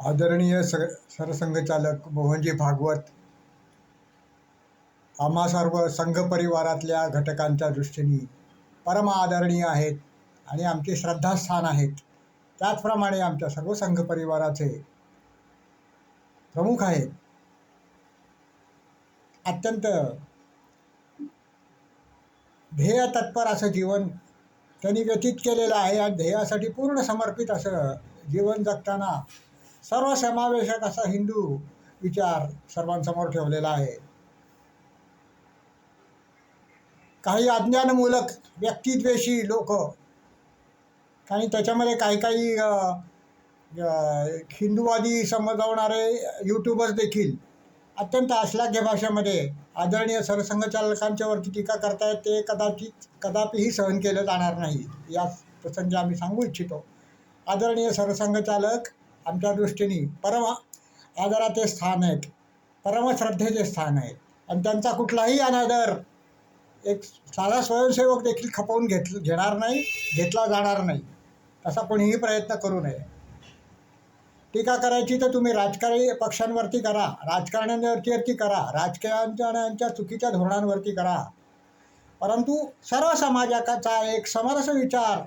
आदरणीय सरसंघचालक मोहनजी भागवत आम्हा सर्व संघ परिवारातल्या घटकांच्या दृष्टीने परम आदरणीय आहेत आणि आमचे श्रद्धास्थान आहेत. त्याचप्रमाणे आमच्या सर्व संघ परिवाराचे प्रमुख आहेत. अत्यंत ध्येय तत्पर असं जीवन त्यांनी व्यतीत केलेलं आहे आणि ध्येयासाठी पूर्ण समर्पित असं जीवन जगताना सर्वसमावेशक असा हिंदू विचार सर्वांसमोर ठेवलेला आहे. काही अज्ञानमूलक व्यक्तिद्वेषी लोक आणि त्याच्यामध्ये काही हिंदूवादी समजावणारे यूट्यूबर्स देखील अत्यंत अश्लाघ्य भाषेमध्ये आदरणीय सरसंघचालकांच्यावरती टीका करतायत. ते कदापिही सहन केलं जाणार नाही. या प्रसंगी आम्ही सांगू इच्छितो, आदरणीय सरसंघचालक आमच्या दृष्टीने परम आदराचे स्थान आहेत, परमश्रद्धेचे स्थान आहेत आणि त्यांचा कुठलाही अनादर एक साधा स्वयंसेवक देखील खपवून घेतला जाणार नाही. असा कोणीही प्रयत्न करू नये. टीका करायची तर तुम्ही राजकारणी पक्षांवरती करा, राजकारण्यांवरती करा, राजकारण्यांच्या चुकीच्या धोरणांवरती करा, परंतु सर्व समाजाचा एक समरस विचार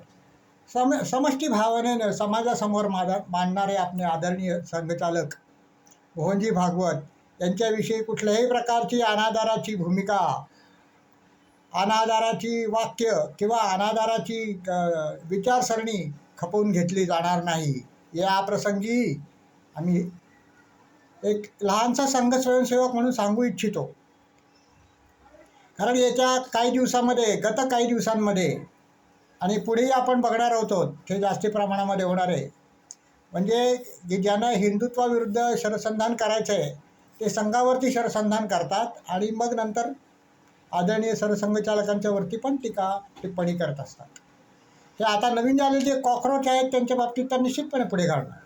समष्टी भावनेनं समाजासमोर मांडणारे आपले आदरणीय संघचालक मोहनजी भागवत यांच्याविषयी कुठल्याही प्रकारची अनादराची भूमिका, अनादराची वाक्य किंवा अनादराची विचारसरणी खपवून घेतली जाणार नाही. या प्रसंगी आम्ही एक लहानसा संघ स्वयंसेवक म्हणून सांगू इच्छितो, कारण गत काही दिवसांमध्ये आणि पुढेही आपण बघणार आहोत हे जास्ती प्रमाणामध्ये होणार आहे. म्हणजे ज्यांना हिंदुत्वाविरुद्ध शरसंधान करायचं आहे ते संघावरती शरसंधान करतात आणि मग नंतर आदरणीय सरसंघचालकांच्या वरती पण टीका टिप्पणी करत असतात. हे आता नवीन झालेले जे कॉकरोच आहेत त्यांच्या बाबतीत तर निश्चितपणे पुढे घालणार.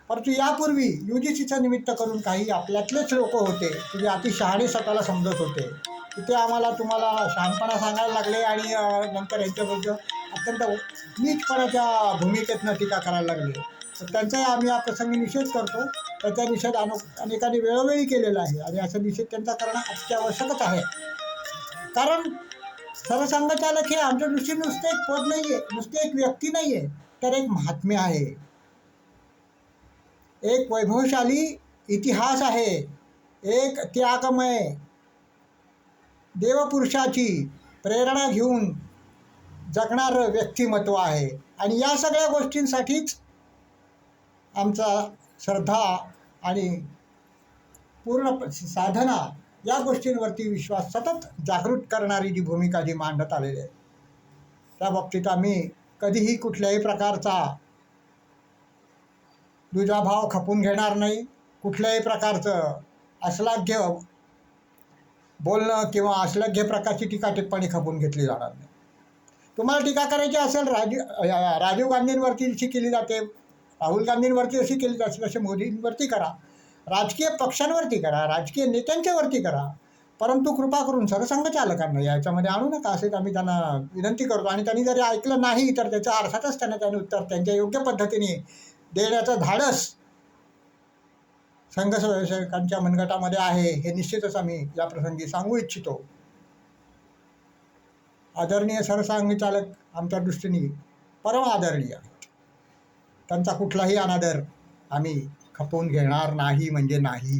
परंतु यापूर्वी UGCचं निमित्त करून काही आपल्यातलेच लोक होते की जे अति शहाणे स्वतःला समजत होते, की ते तुम्हाला शहाणपणा सांगायला लागले आणि नंतर यांच्याबद्दल अत्यंत नीचपणाच्या भूमिकेतनं टीका करायला लागले. तर त्यांचाही आम्ही या प्रसंगी निषेध करतो. त्याचा निषेध अनेकांनी वेळोवेळी केलेला आहे आणि असा निषेध त्यांचा करणं अत्यावश्यकच आहे. कारण सरसंघचालक हे आमच्या दृष्टीने नुसते एक पद नाही आहे, नुसते एक व्यक्ती नाही आहे, तर एक महात्म्य आहे, एक वैभवशाली इतिहास आहे, एक त्यागमय देवपुरुषाची प्रेरणा घेऊन जगणारं व्यक्तिमत्व आहे. आणि या सगळ्या गोष्टींसाठीच आमचा श्रद्धा आणि पूर्ण साधना या गोष्टींवरती विश्वास सतत जागृत करणारी जी भूमिका जी मांडत आलेली आहे, त्या बाबतीत आम्ही कधीही कुठल्याही प्रकारचा दुजाभाव खपून घेणार नाही. कुठल्याही प्रकारचं अश्लाघ्य बोलणं किंवा अश्लाघ्य प्रकारची टीका टिप्पणी खपून घेतली जाणार नाही. तुम्हाला टीका करायची असेल राजीव गांधींवरती जशी केली जाते, राहुल गांधींवरती जशी केली जाते तशी मोदींवरती करा, राजकीय पक्षांवरती करा, राजकीय नेत्यांच्यावरती करा, परंतु कृपा करून सरसंघचालकांना याच्यामध्ये आणू नका असे आम्ही त्यांना विनंती करतो. आणि त्यांनी जरी ऐकलं नाही तर त्याच्या अर्थातच त्यांनी उत्तर त्यांच्या योग्य पद्धतीने देण्याचं धाडस संघ स्वयंसेवकांच्या मनगटामध्ये आहे हे निश्चितच आम्ही या प्रसंगी सांगू इच्छितो. आदरणीय सरसंघचालक आमच्या दृष्टीने परम आदरणीय आहेत. त्यांचा कुठलाही अनादर आम्ही खपवून घेणार नाही म्हणजे नाही.